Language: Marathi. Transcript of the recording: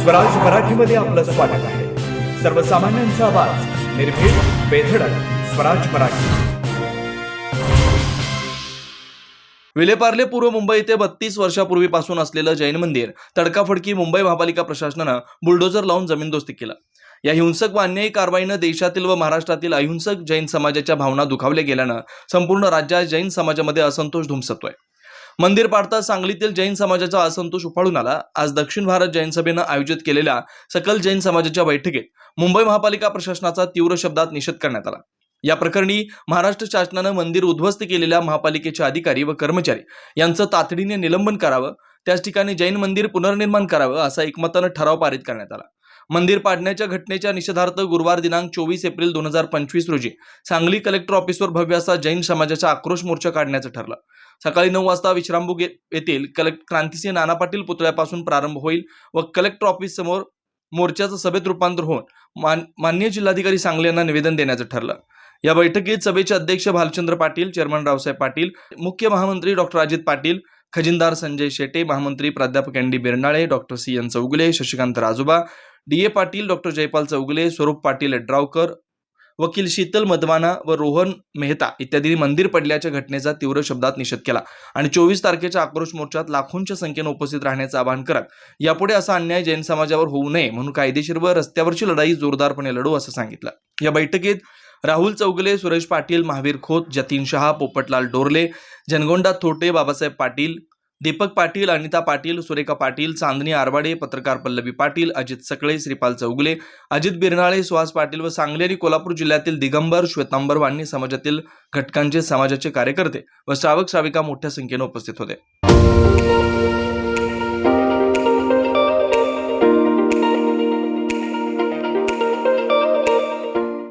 स्वराज मराठीमध्ये आपलं स्वागत आहे। सर्वसामान्यांचा आवाज, निर्भीड, बेधडक, स्वराज मराठी। विलेपार्ले पूर्व मुंबई येथे 32 वर्षापूर्वीपासून असलेलं जैन मंदिर तडकाफडकी मुंबई महापालिका प्रशासनानं बुलडोजर लावून जमीनदोस्ती केलं। या हिंसक व अन्यायी कारवाईनं देशातील व महाराष्ट्रातील अहिंसक जैन समाजाच्या भावना दुखावल्या गेल्यानं संपूर्ण राज्यात जैन समाजामध्ये असंतोष धुमसतोय। मंदिर पाडता सांगलीतील जैन समाजाचा असंतोष उफाळून आला। आज दक्षिण भारत जैन सभेनं आयोजित केलेल्या सकल जैन समाजाच्या बैठकीत मुंबई महापालिका प्रशासनाचा तीव्र शब्दात निषेध करण्यात आला। या प्रकरणी महाराष्ट्र शासनानं मंदिर उद्ध्वस्त केलेल्या महापालिकेचे अधिकारी व कर्मचारी यांचं तातडीने निलंबन करावं, त्याच ठिकाणी जैन मंदिर पुनर्निर्माण करावं असा एकमतानं ठराव पारित करण्यात आला। मंदिर पाडण्याच्या घटनेच्या निषेधार्थ गुरुवार दिनांक 24 एप्रिल 2025 रोजी सांगली कलेक्टर ऑफिसवर भव्य असा जैन समाजाचा आक्रोश मोर्चा काढण्याचं ठरलं। सकाळी 9 वाजता विश्रामबुग येथील क्रांतिसिंह नाना पाटील पुतळ्यापासून प्रारंभ होईल व कलेक्टर ऑफिस समोर मोर्चाचं सभेत रूपांतर होऊन माननीय जिल्हाधिकारी सांगली यांना निवेदन देण्याचं ठरलं। या बैठकीत सभेचे अध्यक्ष भालचंद्र पाटील, चेअरमन रावसाहेब पाटील, मुख्य महामंत्री डॉक्टर अजित पाटील, खजिनदार संजय शेटे, महामंत्री प्राध्यापक N D Birnale, doctor C N Chougule, Shashikant Rajuba, D A Patil, doctor Jaipal Chougule, Swaroop Patil Yadravkar, वकील शीतल मधवाना व रोहन मेहता इत्यादींनी मंदिर पडल्याच्या घटनेचा तीव्र शब्दात निषेध केला आणि 24 तारखेच्या आक्रोश मोर्चात लाखोंच्या संख्येने उपस्थित राहण्याचं आवाहन करत यापुढे असा अन्याय जैन समाजावर होऊ नये म्हणून कायदेशीर व रस्त्यावरची लढाई जोरदारपणे लढू असं सांगितलं। या बैठकीत राहुल चौगुले, सुरेश पाटील, महावीर खोत, जतीन शहा, पोपटलाल डोरले, जनगोंडा थोटे, बाबासाहेब पाटील, दीपक पाटील, अनिता पाटील, सुरेखा पाटील, चांदणी आरबाडे, पत्रकार पल्लवी पाटील, अजित सकळे, श्रीपाल चौगुले, अजित बिरनाळे, सुहास पाटील व सांगली आणि कोल्हापूर जिल्ह्यातील दिगंबर, श्वेतांबर व अन्य समाजातील घटकांचे समाजाचे कार्यकर्ते व श्रावक श्राविका मोठ्या संख्येने उपस्थित होते।